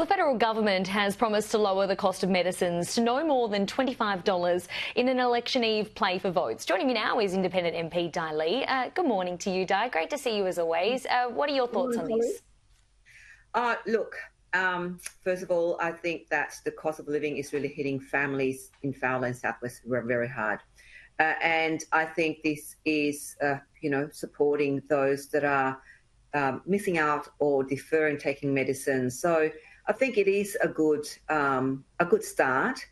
the federal government has promised to lower the cost of medicines to no more than $25 in an election eve play for votes. Joining me now is Independent MP Dai Le. Good morning to you, Dai. Great to see you as always. What are your thoughts on this? Look, first of all, I think that the cost of living is really hitting families in Fowler and Southwest very hard. And I think this is, supporting those that are missing out or deferring taking medicine. So I think it is a good start.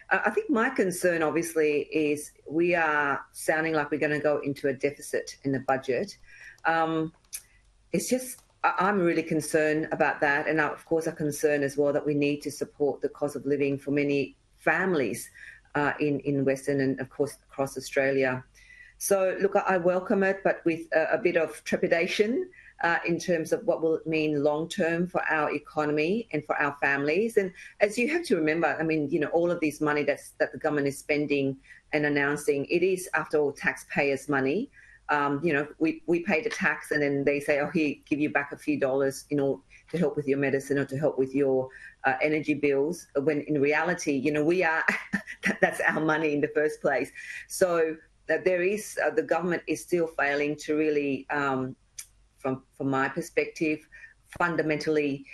I think my concern, obviously, is we are sounding like we're going to go into a deficit in the budget. It's just, I'm really concerned about that. And of course, I'm concerned as well that we need to support the cost of living for many families in Western and, of course, across Australia. So, look, I welcome it, but with a bit of trepidation in terms of what will it mean long-term for our economy and for our families. And as you have to remember, I mean, all of this money that the government is spending and announcing, it is, after all, taxpayers' money. We pay the tax and then they say, oh, here, give you back a few dollars to help with your medicine or to help with your energy bills, when in reality, we are, that's our money in the first place. So there is, the government is still failing to really, from my perspective, fundamentally,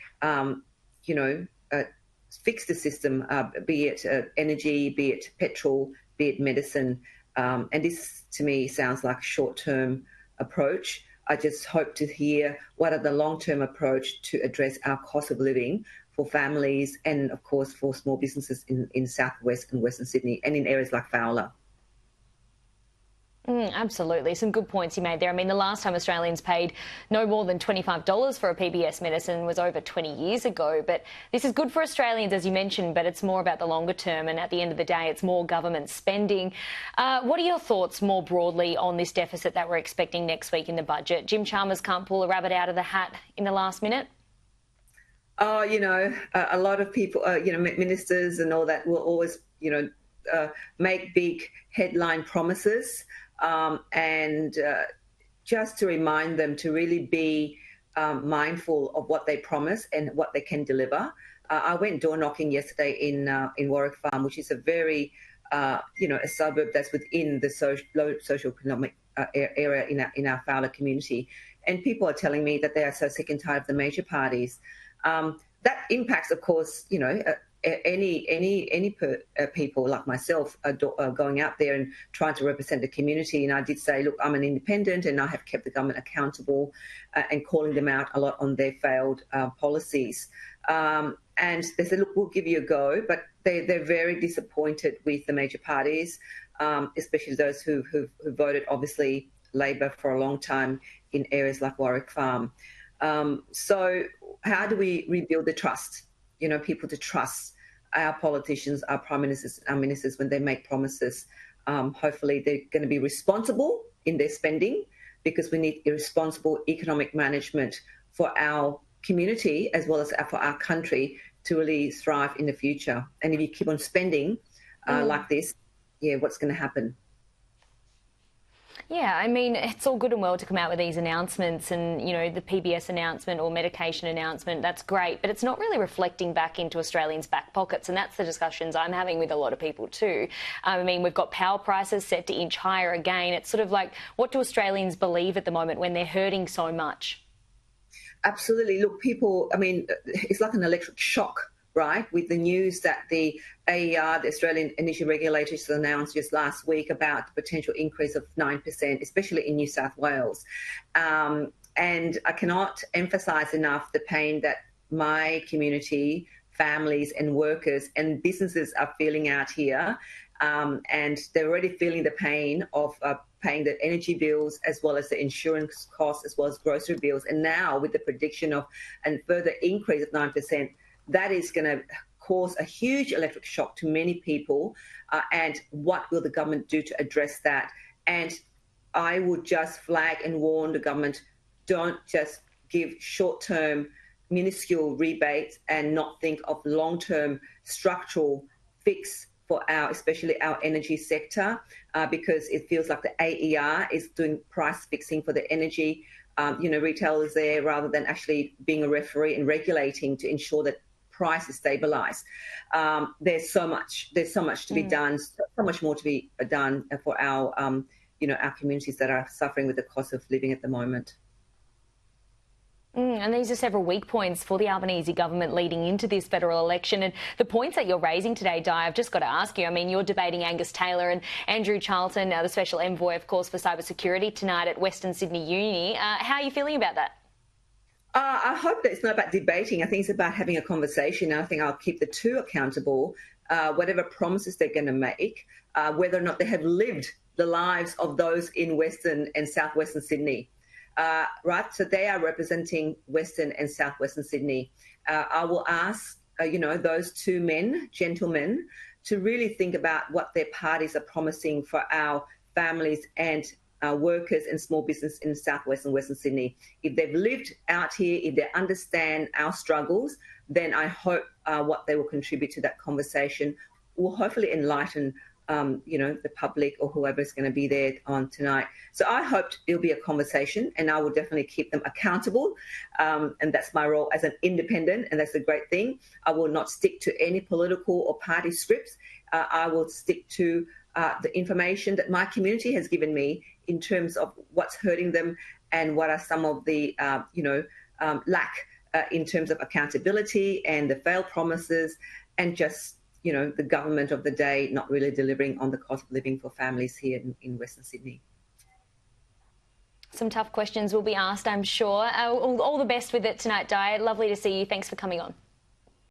fix the system, be it energy, be it petrol, be it medicine. And this, to me, sounds like a short-term approach. I just hope to hear what are the long-term approach to address our cost of living for families and, of course, for small businesses in Southwest and Western Sydney and in areas like Fowler. Absolutely. Some good points you made there. I mean, the last time Australians paid no more than $25 for a PBS medicine was over 20 years ago. But this is good for Australians, as you mentioned, but it's more about the longer term. And at the end of the day, it's more government spending. What are your thoughts more broadly on this deficit that we're expecting next week in the budget? Jim Chalmers can't pull a rabbit out of the hat in the last minute? Oh, a lot of people, ministers and all that will always, make big headline promises. And just to remind them to really be mindful of what they promise and what they can deliver. I went door knocking yesterday in Warwick Farm, which is a very, a suburb that's within the low socio-economic area in our Fowler community. And people are telling me that they are so sick and tired of the major parties. That impacts, of course, any people like myself are going out there and trying to represent the community. And I did say, look, I'm an independent and I have kept the government accountable and calling them out a lot on their failed policies. And they said, look, we'll give you a go. But they're very disappointed with the major parties, especially those who voted, obviously, Labor for a long time in areas like Warwick Farm. So how do we rebuild the trust? People to trust our politicians, our prime ministers, our ministers when they make promises. Hopefully they're going to be responsible in their spending, because we need irresponsible economic management for our community as well as for our country to really thrive in the future. And if you keep on spending like this, what's going to happen? Yeah, I mean, it's all good and well to come out with these announcements and, the PBS announcement or medication announcement, that's great, but it's not really reflecting back into Australians' back pockets, and that's the discussions I'm having with a lot of people too. I mean, we've got power prices set to inch higher again. It's sort of like, what do Australians believe at the moment when they're hurting so much? Absolutely. Look, people, I mean, it's like an electric shock, right, with the news that the AER, the Australian Energy Regulators, announced just last week about the potential increase of 9%, especially in New South Wales. And I cannot emphasise enough the pain that my community, families and workers and businesses are feeling out here. And they're already feeling the pain of paying the energy bills as well as the insurance costs as well as grocery bills. And now with the prediction of a further increase of 9%, that is going to cause a huge electric shock to many people. And what will the government do to address that? And I would just flag and warn the government, don't just give short-term minuscule rebates and not think of long-term structural fix for especially our energy sector, because it feels like the AER is doing price fixing for the energy, retailers there, rather than actually being a referee and regulating to ensure that prices stabilise. There's so much to be done, so much more to be done for our our communities that are suffering with the cost of living at the moment. And these are several weak points for the Albanese government leading into this federal election. And the points that you're raising today, Di, I've just got to ask you. I mean, you're debating Angus Taylor and Andrew Charlton, the Special Envoy, of course, for cybersecurity tonight at Western Sydney Uni. How are you feeling about that? I hope that it's not about debating. I think it's about having a conversation. I think I'll keep the two accountable, whatever promises they're going to make, whether or not they have lived the lives of those in Western and Southwestern Sydney. Right, so they are representing Western and Southwestern Sydney. I will ask, those two gentlemen, to really think about what their parties are promising for our families and workers and small business in Southwest and Western Sydney. If they've lived out here, if they understand our struggles, then I hope what they will contribute to that conversation will hopefully enlighten the public or whoever is going to be there on tonight. So I hope it'll be a conversation, and I will definitely keep them accountable. And that's my role as an independent, and that's a great thing. I will not stick to any political or party scripts. I will stick to the information that my community has given me in terms of what's hurting them and what are some of the, lack in terms of accountability and the failed promises, and just the government of the day not really delivering on the cost of living for families here in Western Sydney. Some tough questions will be asked, I'm sure. All the best with it tonight, Di. Lovely to see you. Thanks for coming on.